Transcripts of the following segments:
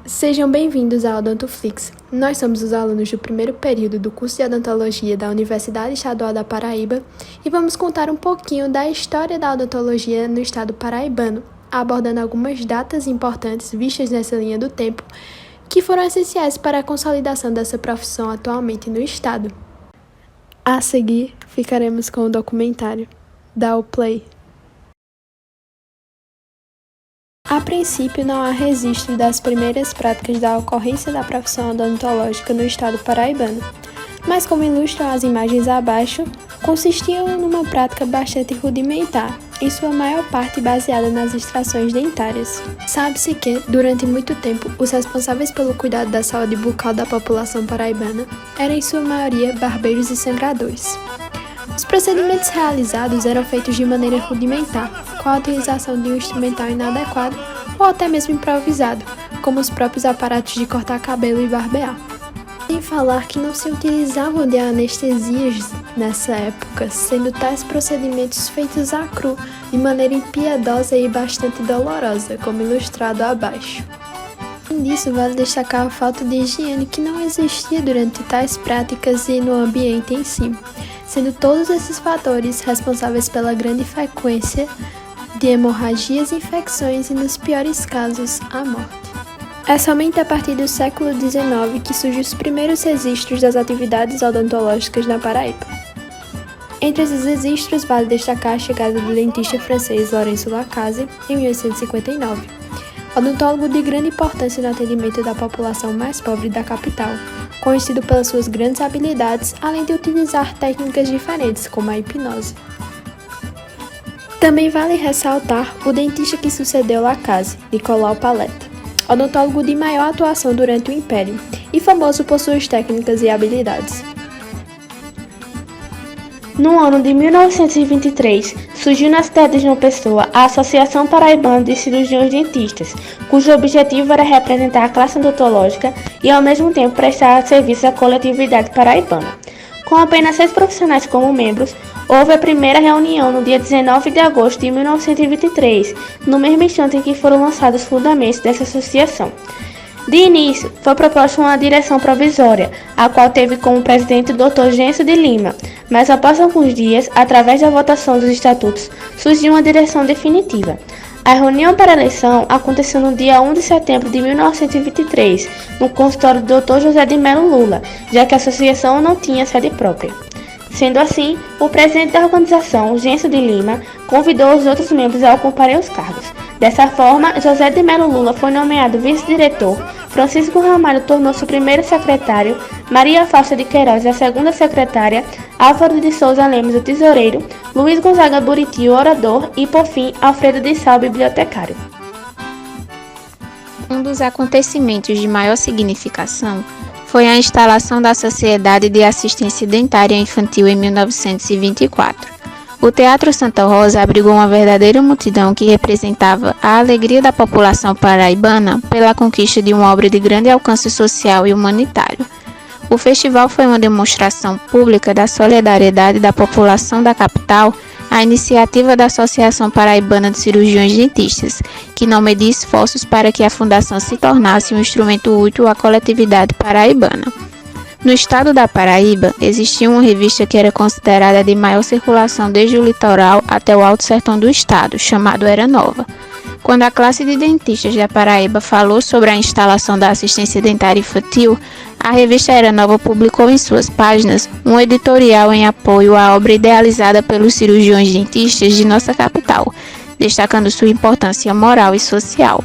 Sejam bem-vindos ao Odontoflix. Nós somos os alunos do primeiro período do curso de odontologia da Universidade Estadual da Paraíba e vamos contar um pouquinho da história da odontologia no estado paraibano, abordando algumas datas importantes vistas nessa linha do tempo que foram essenciais para a consolidação dessa profissão atualmente no estado. A seguir, ficaremos com o documentário. Dá o play. A princípio, não há registro das primeiras práticas da ocorrência da profissão odontológica no estado paraibano, mas como ilustram as imagens abaixo, consistiam numa prática bastante rudimentar, em sua maior parte baseada nas extrações dentárias. Sabe-se que, durante muito tempo, os responsáveis pelo cuidado da saúde bucal da população paraibana eram em sua maioria barbeiros e sangradores. Os procedimentos realizados eram feitos de maneira rudimentar, com a utilização de um instrumental inadequado ou até mesmo improvisado, como os próprios aparatos de cortar cabelo e barbear. Sem falar que não se utilizavam de anestesias nessa época, sendo tais procedimentos feitos a cru, de maneira impiedosa e bastante dolorosa, como ilustrado abaixo. Além disso, vale destacar a falta de higiene que não existia durante tais práticas e no ambiente em si, sendo todos esses fatores responsáveis pela grande frequência de hemorragias, infecções e, nos piores casos, a morte. É somente a partir do século XIX que surgem os primeiros registros das atividades odontológicas na Paraíba. Entre esses registros, vale destacar a chegada do dentista francês Lourenço Lacaze, em 1859, odontólogo de grande importância no atendimento da população mais pobre da capital, conhecido pelas suas grandes habilidades, além de utilizar técnicas diferentes, como a hipnose. Também vale ressaltar o dentista que sucedeu Lacaze, Nicolau Paleta, odontólogo de maior atuação durante o Império e famoso por suas técnicas e habilidades. No ano de 1923, surgiu na cidade de João Pessoa a Associação Paraibana de Cirurgiões Dentistas, cujo objetivo era representar a classe odontológica e, ao mesmo tempo, prestar serviço à coletividade paraibana. Com apenas 6 profissionais como membros, houve a primeira reunião no dia 19 de agosto de 1923, no mesmo instante em que foram lançados os fundamentos dessa associação. De início, foi proposta uma direção provisória, a qual teve como presidente o Dr. Gêncio de Lima, mas após alguns dias, através da votação dos estatutos, surgiu uma direção definitiva. A reunião para a eleição aconteceu no dia 1 de setembro de 1923, no consultório do Dr. José de Melo Lula, já que a associação não tinha sede própria. Sendo assim, o presidente da organização, Gêncio de Lima, convidou os outros membros a ocuparem os cargos. Dessa forma, José de Melo Lula foi nomeado vice-diretor, Francisco Ramalho tornou-se o primeiro secretário, Maria Fausta de Queiroz a segunda secretária, Álvaro de Souza Lemos o tesoureiro, Luiz Gonzaga Buriti o orador e, por fim, Alfredo de Sá o bibliotecário. Um dos acontecimentos de maior significação foi a instalação da Sociedade de Assistência Dentária Infantil em 1924. O Teatro Santa Rosa abrigou uma verdadeira multidão que representava a alegria da população paraibana pela conquista de uma obra de grande alcance social e humanitário. O festival foi uma demonstração pública da solidariedade da população da capital à iniciativa da Associação Paraibana de Cirurgiões Dentistas, que não media esforços para que a fundação se tornasse um instrumento útil à coletividade paraibana. No estado da Paraíba, existia uma revista que era considerada de maior circulação desde o litoral até o Alto Sertão do estado, chamado Era Nova. Quando a classe de dentistas da Paraíba falou sobre a instalação da assistência dentária infantil, a revista Era Nova publicou em suas páginas um editorial em apoio à obra idealizada pelos cirurgiões dentistas de nossa capital, destacando sua importância moral e social.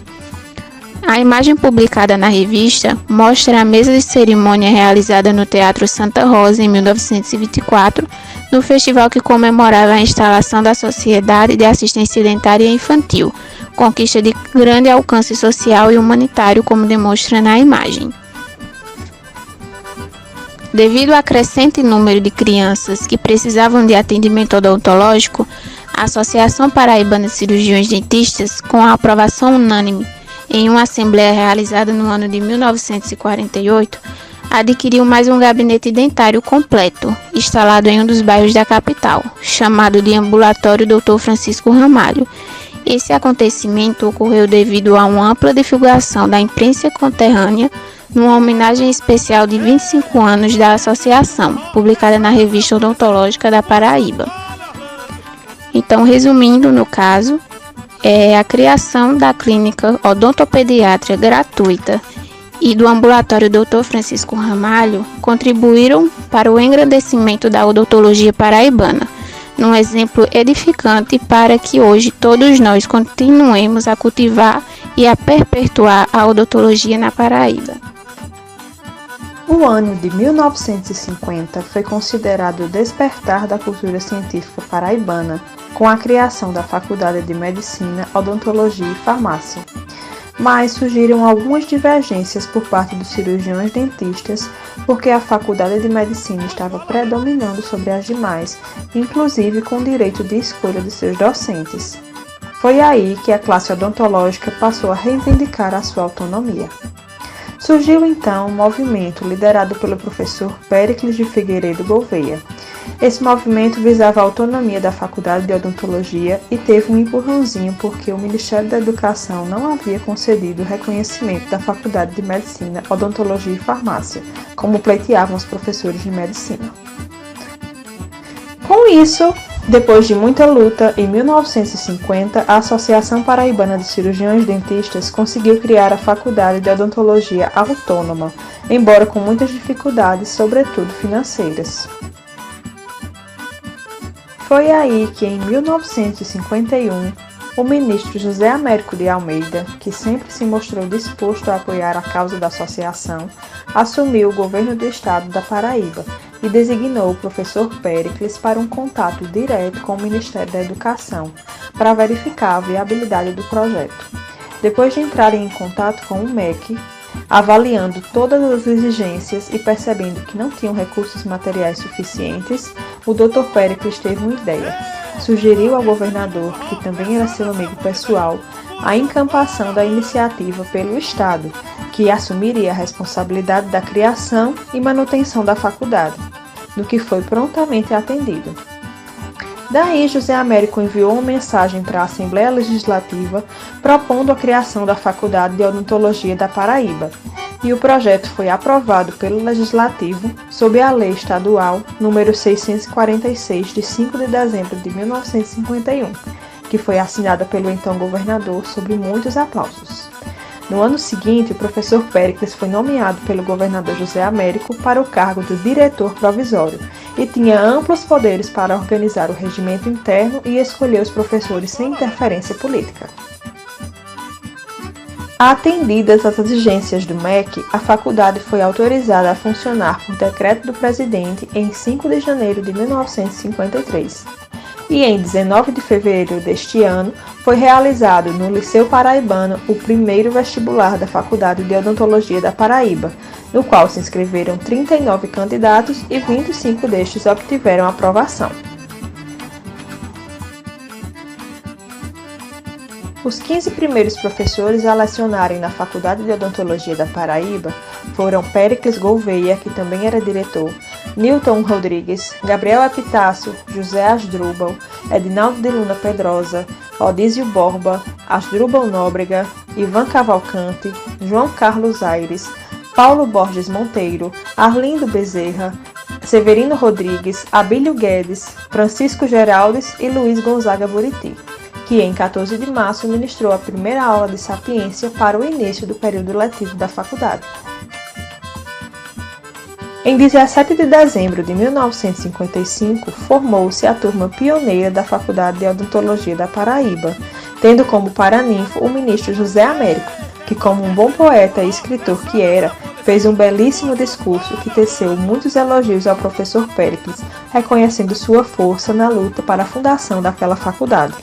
A imagem publicada na revista mostra a mesa de cerimônia realizada no Teatro Santa Rosa em 1924, no festival que comemorava a instalação da Sociedade de Assistência Dentária Infantil, conquista de grande alcance social e humanitário, como demonstra na imagem. Devido ao crescente número de crianças que precisavam de atendimento odontológico, a Associação Paraibana de Cirurgiões Dentistas, com a aprovação unânime em uma assembleia realizada no ano de 1948, adquiriu mais um gabinete dentário completo, instalado em um dos bairros da capital, chamado de Ambulatório Dr. Francisco Ramalho. Esse acontecimento ocorreu devido a uma ampla divulgação da imprensa conterrânea numa homenagem especial de 25 anos da associação, publicada na Revista Odontológica da Paraíba. Então, resumindo, no caso, a criação da clínica odontopediátrica gratuita e do ambulatório Dr. Francisco Ramalho contribuíram para o engrandecimento da odontologia paraibana, num exemplo edificante para que hoje todos nós continuemos a cultivar e a perpetuar a odontologia na Paraíba. O ano de 1950 foi considerado o despertar da cultura científica paraibana, com a criação da Faculdade de Medicina, Odontologia e Farmácia. Mas surgiram algumas divergências por parte dos cirurgiões dentistas, porque a Faculdade de Medicina estava predominando sobre as demais, inclusive com o direito de escolha de seus docentes. Foi aí que a classe odontológica passou a reivindicar a sua autonomia. Surgiu então um movimento liderado pelo professor Péricles de Figueiredo Gouveia. Esse movimento visava a autonomia da Faculdade de Odontologia e teve um empurrãozinho porque o Ministério da Educação não havia concedido o reconhecimento da Faculdade de Medicina, Odontologia e Farmácia, como pleiteavam os professores de medicina. Com isso, depois de muita luta, em 1950, a Associação Paraibana de Cirurgiões Dentistas conseguiu criar a Faculdade de Odontologia Autônoma, embora com muitas dificuldades, sobretudo financeiras. Foi aí que, em 1951, o ministro José Américo de Almeida, que sempre se mostrou disposto a apoiar a causa da associação, assumiu o governo do estado da Paraíba e designou o professor Péricles para um contato direto com o Ministério da Educação, para verificar a viabilidade do projeto. Depois de entrarem em contato com o MEC, avaliando todas as exigências e percebendo que não tinham recursos materiais suficientes, o Dr. Péricles teve uma ideia. Sugeriu ao governador, que também era seu amigo pessoal, a encampação da iniciativa pelo Estado, que assumiria a responsabilidade da criação e manutenção da faculdade, no que foi prontamente atendido. Daí, José Américo enviou uma mensagem para a Assembleia Legislativa propondo a criação da Faculdade de Odontologia da Paraíba, e o projeto foi aprovado pelo Legislativo sob a Lei Estadual nº 646, de 5 de dezembro de 1951, que foi assinada pelo então governador sob muitos aplausos. No ano seguinte, o professor Péricles foi nomeado pelo governador José Américo para o cargo de diretor provisório e tinha amplos poderes para organizar o regimento interno e escolher os professores sem interferência política. Atendidas as exigências do MEC, a faculdade foi autorizada a funcionar por decreto do presidente em 5 de janeiro de 1953. E em 19 de fevereiro deste ano, foi realizado no Liceu Paraibano o primeiro vestibular da Faculdade de Odontologia da Paraíba, no qual se inscreveram 39 candidatos e 25 destes obtiveram aprovação. Os 15 primeiros professores a lecionarem na Faculdade de Odontologia da Paraíba foram Péricles Gouveia, que também era diretor, Newton Rodrigues, Gabriel Epitácio, José Asdrubal, Edinaldo de Luna Pedrosa, Odísio Borba, Asdrubal Nóbrega, Ivan Cavalcante, João Carlos Aires, Paulo Borges Monteiro, Arlindo Bezerra, Severino Rodrigues, Abílio Guedes, Francisco Geraldes e Luiz Gonzaga Buriti, que em 14 de março ministrou a primeira aula de sapiência para o início do período letivo da faculdade. Em 17 de dezembro de 1955, formou-se a turma pioneira da Faculdade de Odontologia da Paraíba, tendo como paraninfo o ministro José Américo, que, como um bom poeta e escritor que era, fez um belíssimo discurso que teceu muitos elogios ao professor Péricles, reconhecendo sua força na luta para a fundação daquela faculdade.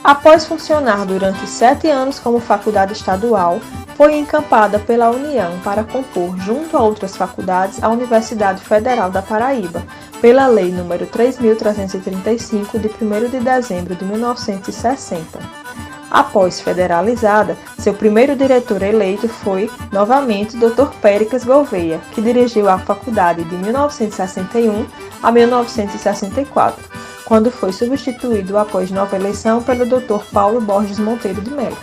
Após funcionar durante 7 anos como faculdade estadual, foi encampada pela União para compor, junto a outras faculdades, a Universidade Federal da Paraíba, pela Lei nº 3.335, de 1º de dezembro de 1960. Após federalizada, seu primeiro diretor eleito foi, novamente, Dr. Péricles Gouveia, que dirigiu a faculdade de 1961 a 1964, quando foi substituído após nova eleição pelo Dr. Paulo Borges Monteiro de Mello.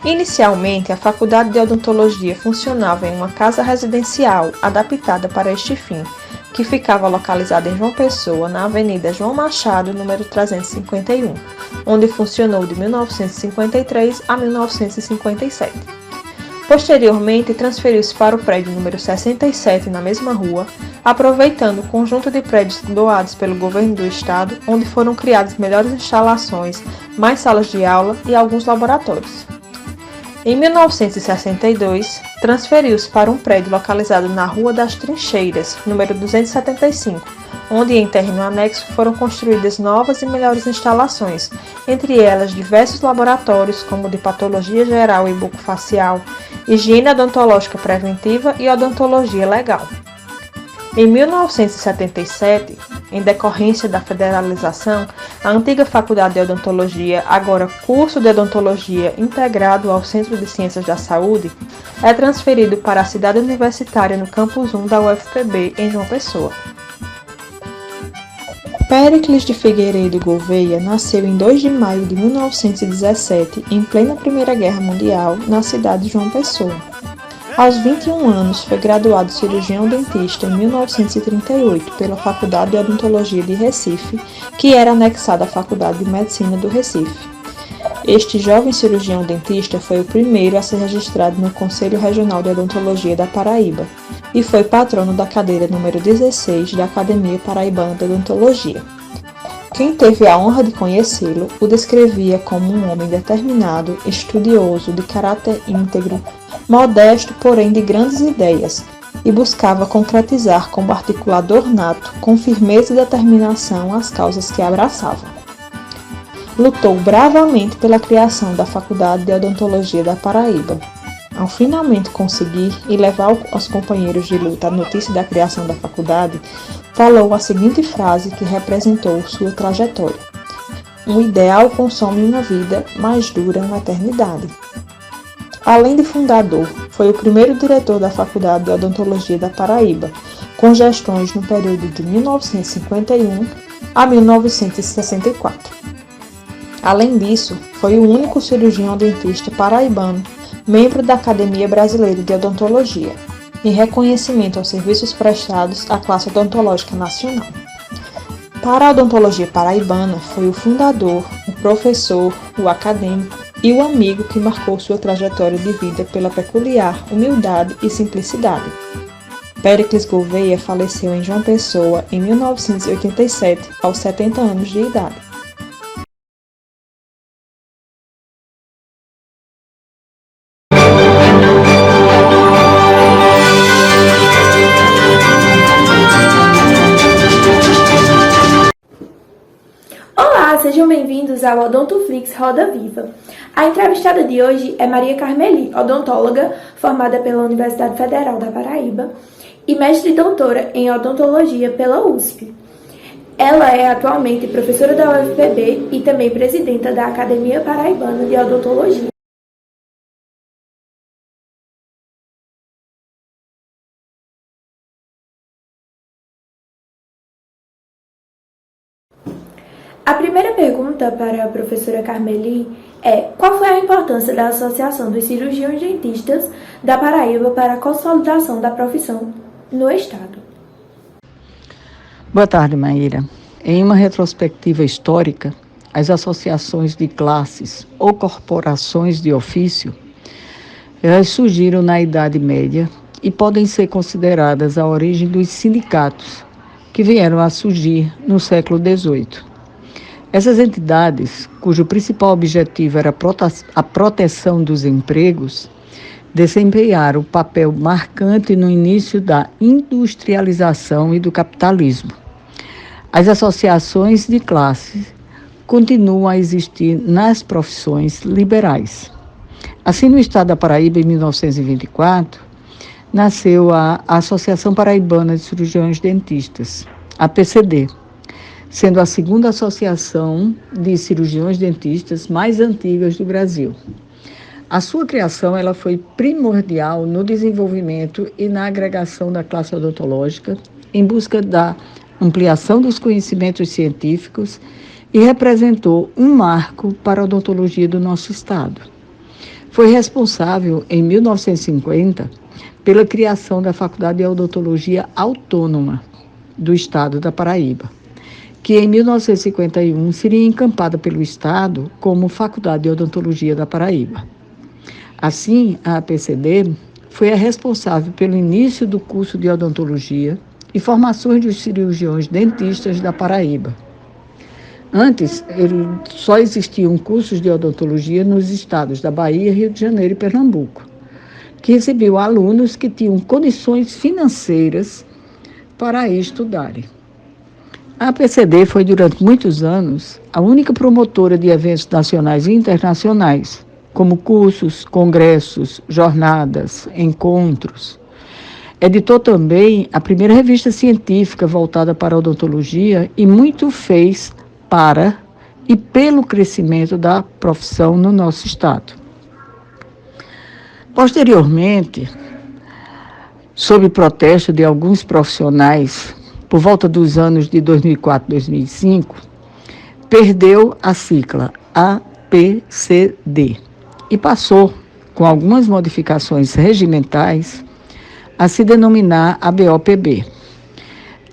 Inicialmente, a Faculdade de Odontologia funcionava em uma casa residencial adaptada para este fim, que ficava localizada em João Pessoa, na Avenida João Machado, número 351, onde funcionou de 1953 a 1957. Posteriormente, transferiu-se para o prédio número 67, na mesma rua, aproveitando o conjunto de prédios doados pelo governo do estado, onde foram criadas melhores instalações, mais salas de aula e alguns laboratórios. Em 1962, transferiu-se para um prédio localizado na Rua das Trincheiras, número 275, onde em terreno anexo foram construídas novas e melhores instalações, entre elas diversos laboratórios como o de patologia geral e bucofacial, higiene odontológica preventiva e odontologia legal. Em 1977, em decorrência da federalização, a antiga Faculdade de Odontologia, agora Curso de Odontologia integrado ao Centro de Ciências da Saúde, é transferido para a cidade universitária no Campus 1 da UFPB, em João Pessoa. Péricles de Figueiredo Gouveia nasceu em 2 de maio de 1917, em plena Primeira Guerra Mundial, na cidade de João Pessoa. Aos 21 anos, foi graduado cirurgião dentista em 1938 pela Faculdade de Odontologia de Recife, que era anexada à Faculdade de Medicina do Recife. Este jovem cirurgião dentista foi o primeiro a ser registrado no Conselho Regional de Odontologia da Paraíba e foi patrono da cadeira número 16 da Academia Paraibana de Odontologia. Quem teve a honra de conhecê-lo o descrevia como um homem determinado, estudioso, de caráter íntegro, modesto, porém de grandes ideias, e buscava concretizar como articulador nato, com firmeza e determinação, as causas que abraçava. Lutou bravamente pela criação da Faculdade de Odontologia da Paraíba. Ao finalmente conseguir e levar aos companheiros de luta a notícia da criação da faculdade, falou a seguinte frase que representou sua trajetória: "Um ideal consome uma vida, mas dura uma eternidade." Além de fundador, foi o primeiro diretor da Faculdade de Odontologia da Paraíba, com gestões no período de 1951 a 1964. Além disso, foi o único cirurgião dentista paraibano membro da Academia Brasileira de Odontologia, em reconhecimento aos serviços prestados à classe odontológica nacional. Para a odontologia paraibana, foi o fundador, o professor, o acadêmico e o amigo que marcou sua trajetória de vida pela peculiar humildade e simplicidade. Péricles Gouveia faleceu em João Pessoa em 1987, aos 70 anos de idade. Olá, sejam bem-vindos ao Odontoflix Roda Viva. A entrevistada de hoje é Maria Carmeli, odontóloga formada pela Universidade Federal da Paraíba e mestre e doutora em odontologia pela USP. Ela é atualmente professora da UFPB e também presidenta da Academia Paraibana de Odontologia. A primeira pergunta para a professora Carmeli é: qual foi a importância da Associação dos Cirurgiões Dentistas da Paraíba para a consolidação da profissão no Estado? Boa tarde, Maíra. Em uma retrospectiva histórica, as associações de classes ou corporações de ofício, elas surgiram na Idade Média e podem ser consideradas a origem dos sindicatos, que vieram a surgir no século XVIII. Essas entidades, cujo principal objetivo era a proteção dos empregos, desempenharam um papel marcante no início da industrialização e do capitalismo. As associações de classes continuam a existir nas profissões liberais. Assim, no estado da Paraíba, em 1924, nasceu a Associação Paraibana de Cirurgiões Dentistas, APCD, sendo a segunda associação de cirurgiões dentistas mais antigas do Brasil. A sua criação ela foi primordial no desenvolvimento e na agregação da classe odontológica em busca da ampliação dos conhecimentos científicos e representou um marco para a odontologia do nosso estado. Foi responsável, em 1950, pela criação da Faculdade de Odontologia Autônoma do estado da Paraíba, que em 1951 seria encampada pelo estado como Faculdade de Odontologia da Paraíba. Assim, a APCD foi a responsável pelo início do curso de odontologia e formações dos cirurgiões dentistas da Paraíba. Antes, só existiam cursos de odontologia nos estados da Bahia, Rio de Janeiro e Pernambuco, que recebiam alunos que tinham condições financeiras para estudarem. A APCD foi, durante muitos anos, a única promotora de eventos nacionais e internacionais, como cursos, congressos, jornadas, encontros. Editou também a primeira revista científica voltada para a odontologia e muito fez para e pelo crescimento da profissão no nosso estado. Posteriormente, sob protesto de alguns profissionais, por volta dos anos de 2004 e 2005, perdeu a sigla APCD e passou, com algumas modificações regimentais, a se denominar ABOPB.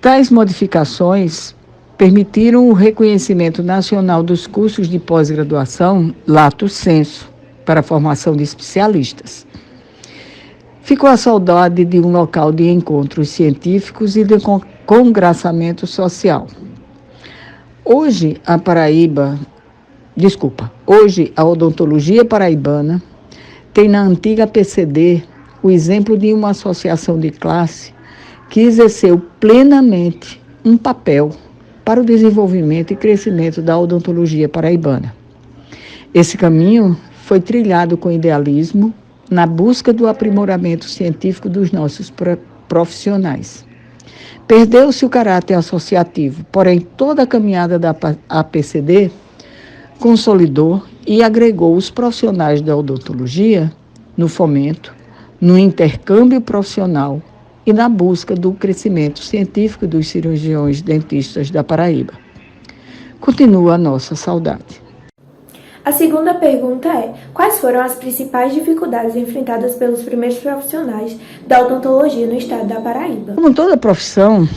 Tais modificações permitiram o reconhecimento nacional dos cursos de pós-graduação lato sensu para a formação de especialistas. Ficou a saudade de um local de encontros científicos e de congraçamento social. Hoje a odontologia paraibana tem na antiga APCD o exemplo de uma associação de classe que exerceu plenamente um papel para o desenvolvimento e crescimento da odontologia paraibana. Esse caminho foi trilhado com idealismo na busca do aprimoramento científico dos nossos profissionais. Perdeu-se o caráter associativo, porém toda a caminhada da APCD consolidou e agregou os profissionais da odontologia no fomento, no intercâmbio profissional e na busca do crescimento científico dos cirurgiões dentistas da Paraíba. Continua a nossa saudade. A segunda pergunta é: quais foram as principais dificuldades enfrentadas pelos primeiros profissionais da odontologia no estado da Paraíba? Como toda profissão,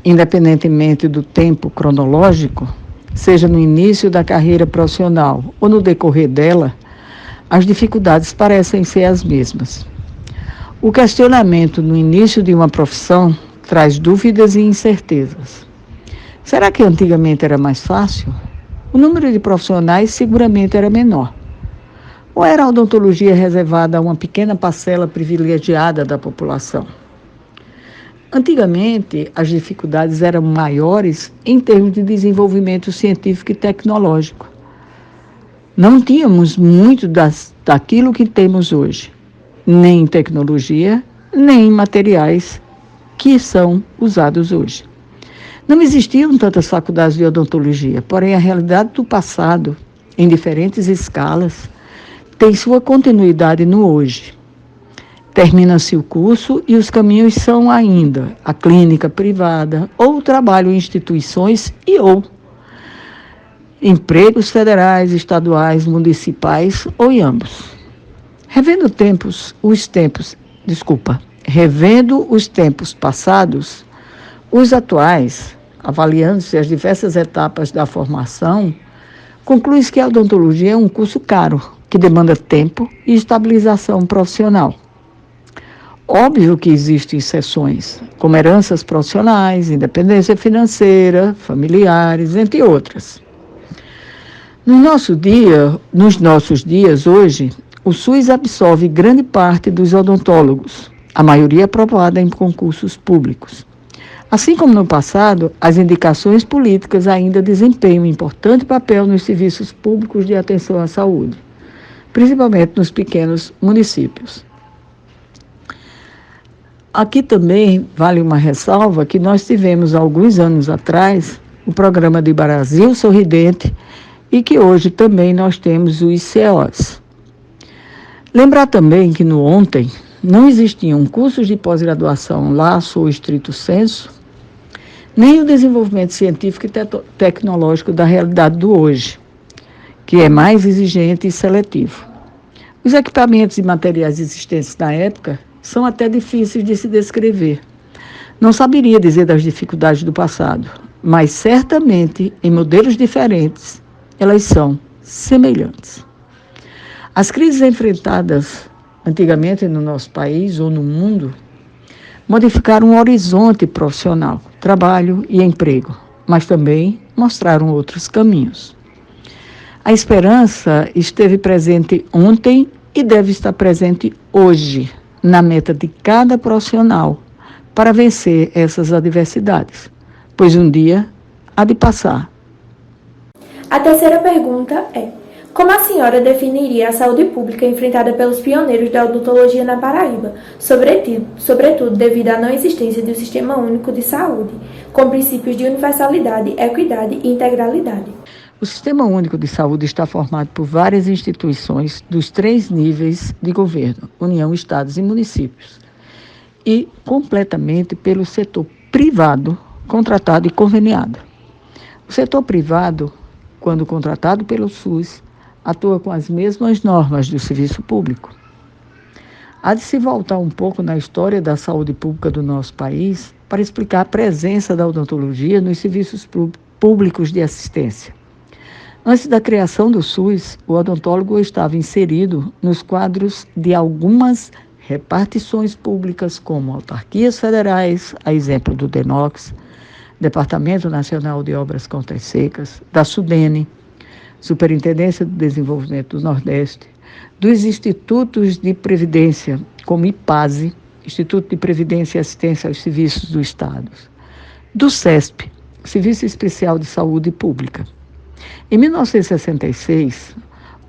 independentemente do tempo cronológico, seja no início da carreira profissional ou no decorrer dela, as dificuldades parecem ser as mesmas. O questionamento no início de uma profissão traz dúvidas e incertezas. Será que antigamente era mais fácil? O número de profissionais seguramente era menor. Ou era a odontologia reservada a uma pequena parcela privilegiada da população? Antigamente, as dificuldades eram maiores em termos de desenvolvimento científico e tecnológico. Não tínhamos muito daquilo que temos hoje, nem em tecnologia, nem em materiais que são usados hoje. Não existiam tantas faculdades de odontologia, porém a realidade do passado, em diferentes escalas, tem sua continuidade no hoje. Termina-se o curso e os caminhos são ainda a clínica privada ou o trabalho em instituições ou empregos federais, estaduais, municipais ou em ambos. Revendo os tempos passados, os atuais, avaliando-se as diversas etapas da formação, conclui-se que a odontologia é um curso caro, que demanda tempo e estabilização profissional. Óbvio que existem exceções, como heranças profissionais, independência financeira, familiares, entre outras. Nos nossos dias, hoje, o SUS absorve grande parte dos odontólogos, a maioria aprovada em concursos públicos. Assim como no passado, as indicações políticas ainda desempenham um importante papel nos serviços públicos de atenção à saúde, principalmente nos pequenos municípios. Aqui também vale uma ressalva que nós tivemos, há alguns anos atrás, o programa de Brasil Sorridente e que hoje também nós temos os ICOs. Lembrar também que no ontem não existiam cursos de pós-graduação laço ou estrito sensu, nem o desenvolvimento científico e tecnológico da realidade do hoje, que é mais exigente e seletivo. Os equipamentos e materiais existentes na época são até difíceis de se descrever. Não saberia dizer das dificuldades do passado, mas certamente, em modelos diferentes, elas são semelhantes. As crises enfrentadas antigamente no nosso país ou no mundo modificaram o horizonte profissional, trabalho e emprego, mas também mostraram outros caminhos. A esperança esteve presente ontem e deve estar presente hoje, na meta de cada profissional, para vencer essas adversidades, pois um dia há de passar. A terceira pergunta é: como a senhora definiria a saúde pública enfrentada pelos pioneiros da odontologia na Paraíba, sobretudo devido à não existência de um sistema único de saúde, com princípios de universalidade, equidade e integralidade? O Sistema Único de Saúde está formado por várias instituições dos 3 níveis de governo, União, Estados e municípios, e completamente pelo setor privado, contratado e conveniado. O setor privado, quando contratado pelo SUS, atua com as mesmas normas do serviço público. Há de se voltar um pouco na história da saúde pública do nosso país para explicar a presença da odontologia nos serviços públicos de assistência. Antes da criação do SUS, o odontólogo estava inserido nos quadros de algumas repartições públicas, como autarquias federais, a exemplo do DENOX, Departamento Nacional de Obras Contas Secas, da SUDENE, Superintendência do Desenvolvimento do Nordeste, dos institutos de previdência, como IPASE, Instituto de Previdência e Assistência aos Serviços do Estado, do SESP, Serviço Especial de Saúde Pública. Em 1966,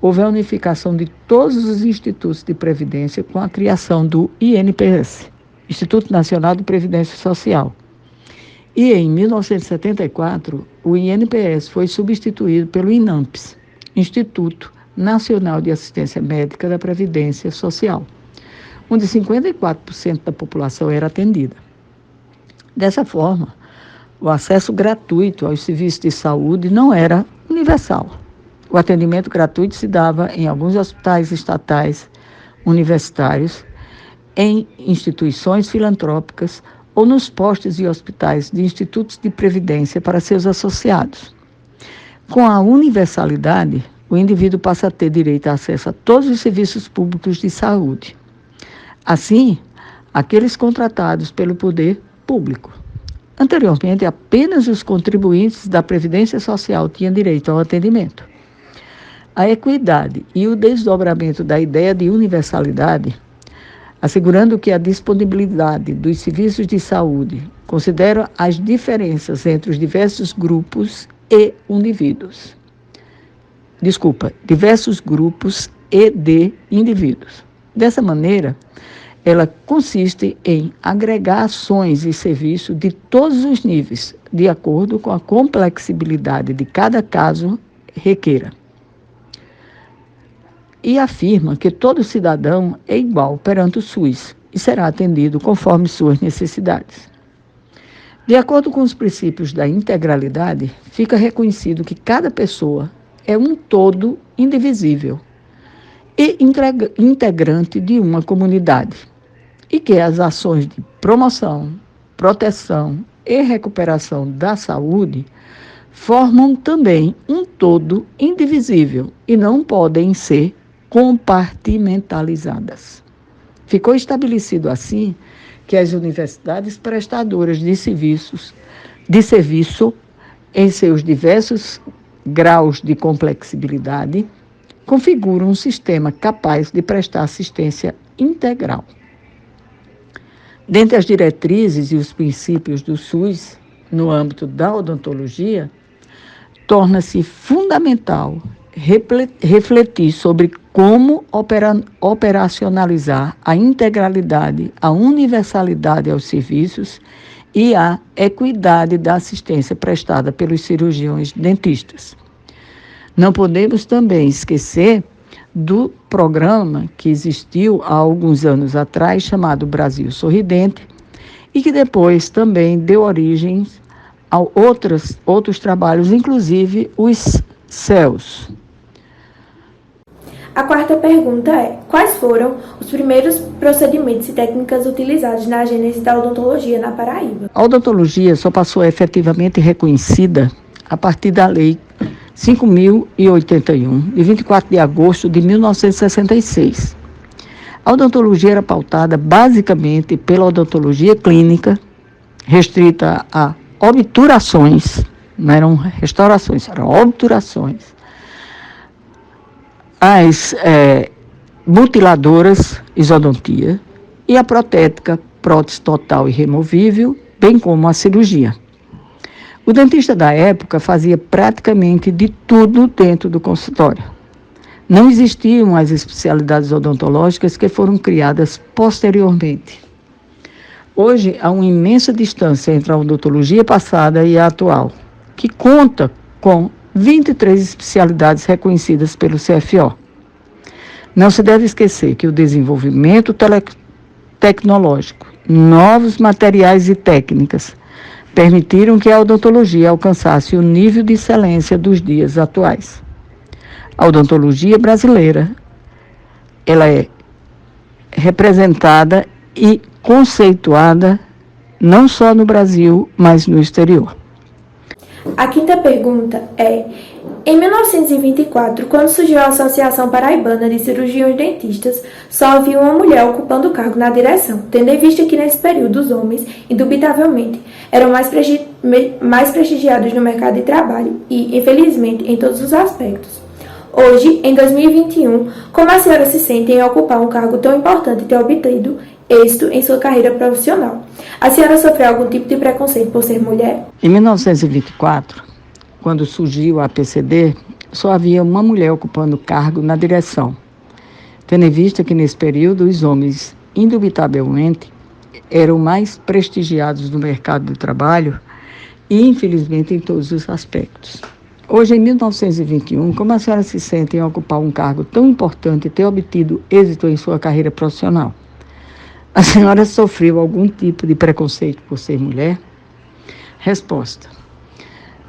houve a unificação de todos os institutos de previdência com a criação do INPS, Instituto Nacional de Previdência Social. E em 1974, o INPS foi substituído pelo INAMPS, Instituto Nacional de Assistência Médica da Previdência Social, onde 54% da população era atendida. Dessa forma, o acesso gratuito aos serviços de saúde não era universal. O atendimento gratuito se dava em alguns hospitais estatais, universitários, em instituições filantrópicas ou nos postos e hospitais de institutos de previdência para seus associados. Com a universalidade, o indivíduo passa a ter direito a acesso a todos os serviços públicos de saúde. Assim, aqueles contratados pelo poder público. Anteriormente, apenas os contribuintes da Previdência Social tinham direito ao atendimento. A equidade e o desdobramento da ideia de universalidade, assegurando que a disponibilidade dos serviços de saúde considera as diferenças entre os diversos grupos e indivíduos. Diversos grupos e de indivíduos. Dessa maneira, ela consiste em agregar ações e serviços de todos os níveis, de acordo com a complexibilidade de cada caso requeira. E afirma que todo cidadão é igual perante o SUS e será atendido conforme suas necessidades. De acordo com os princípios da integralidade, fica reconhecido que cada pessoa é um todo indivisível e integrante de uma comunidade, e que as ações de promoção, proteção e recuperação da saúde formam também um todo indivisível e não podem ser compartimentalizadas. Ficou estabelecido assim que as universidades prestadoras de serviço em seus diversos graus de complexibilidade configuram um sistema capaz de prestar assistência integral. Dentre as diretrizes e os princípios do SUS, no âmbito da odontologia, torna-se fundamental refletir sobre como operacionalizar a integralidade, a universalidade aos serviços e a equidade da assistência prestada pelos cirurgiões dentistas. Não podemos também esquecer do programa que existiu há alguns anos atrás, chamado Brasil Sorridente, e que depois também deu origem a outros trabalhos, inclusive os céus. A quarta pergunta é: quais foram os primeiros procedimentos e técnicas utilizados na gênese da odontologia na Paraíba? A odontologia só passou efetivamente reconhecida a partir da Lei 5.081, de 24 de agosto de 1966. A odontologia era pautada basicamente pela odontologia clínica, restrita a obturações, não eram restaurações, eram obturações, as mutiladoras, isodontia, e a protética, prótese total e removível, bem como a cirurgia. O dentista da época fazia praticamente de tudo dentro do consultório. Não existiam as especialidades odontológicas que foram criadas posteriormente. Hoje, há uma imensa distância entre a odontologia passada e a atual, que conta com 23 especialidades reconhecidas pelo CFO. Não se deve esquecer que o desenvolvimento tecnológico, novos materiais e técnicas permitiram que a odontologia alcançasse o nível de excelência dos dias atuais. A odontologia brasileira, ela é representada e conceituada não só no Brasil, mas no exterior. A quinta pergunta é: em 1924, quando surgiu a Associação Paraibana de Cirurgiões Dentistas, só havia uma mulher ocupando o cargo na direção, tendo em vista que nesse período os homens, indubitavelmente, eram mais prestigiados no mercado de trabalho e, infelizmente, em todos os aspectos. Hoje, em 2021, como a senhora se sente em ocupar um cargo tão importante e ter obtido êxito em sua carreira profissional? A senhora sofreu algum tipo de preconceito por ser mulher? Em 1924, quando surgiu a APCD, só havia uma mulher ocupando o cargo na direção, tendo em vista que nesse período os homens, indubitavelmente, eram mais prestigiados no mercado de trabalho e, infelizmente, em todos os aspectos. Hoje, em 1921, como a senhora se sente em ocupar um cargo tão importante e ter obtido êxito em sua carreira profissional? A senhora sofreu algum tipo de preconceito por ser mulher? Resposta: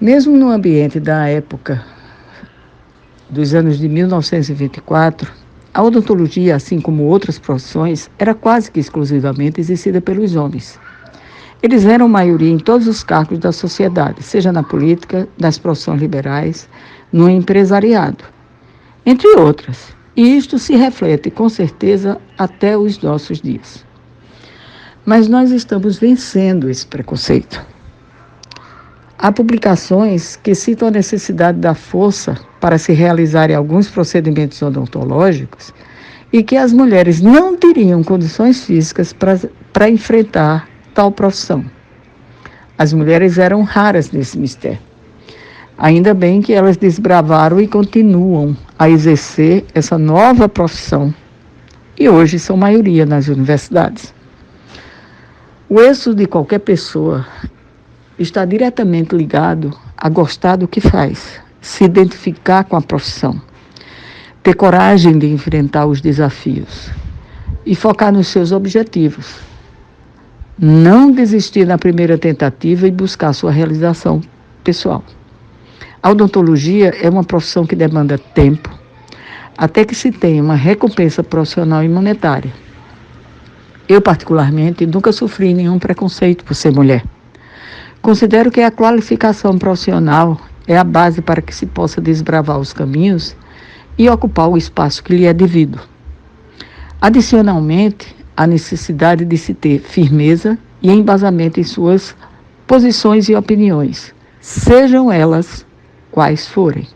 mesmo no ambiente da época dos anos de 1924, a odontologia, assim como outras profissões, era quase que exclusivamente exercida pelos homens. Eles eram maioria em todos os cargos da sociedade, seja na política, nas profissões liberais, no empresariado, entre outras. E isto se reflete, com certeza, até os nossos dias. Mas nós estamos vencendo esse preconceito. Há publicações que citam a necessidade da força para se realizarem alguns procedimentos odontológicos e que as mulheres não teriam condições físicas para enfrentar tal profissão. As mulheres eram raras nesse mistério. Ainda bem que elas desbravaram e continuam a exercer essa nova profissão e hoje são maioria nas universidades. O êxito de qualquer pessoa está diretamente ligado a gostar do que faz, se identificar com a profissão, ter coragem de enfrentar os desafios e focar nos seus objetivos. Não desistir na primeira tentativa e buscar sua realização pessoal. A odontologia é uma profissão que demanda tempo, até que se tenha uma recompensa profissional e monetária. Eu, particularmente, nunca sofri nenhum preconceito por ser mulher. Considero que a qualificação profissional é a base para que se possa desbravar os caminhos e ocupar o espaço que lhe é devido. Adicionalmente, a necessidade de se ter firmeza e embasamento em suas posições e opiniões, sejam elas quais forem.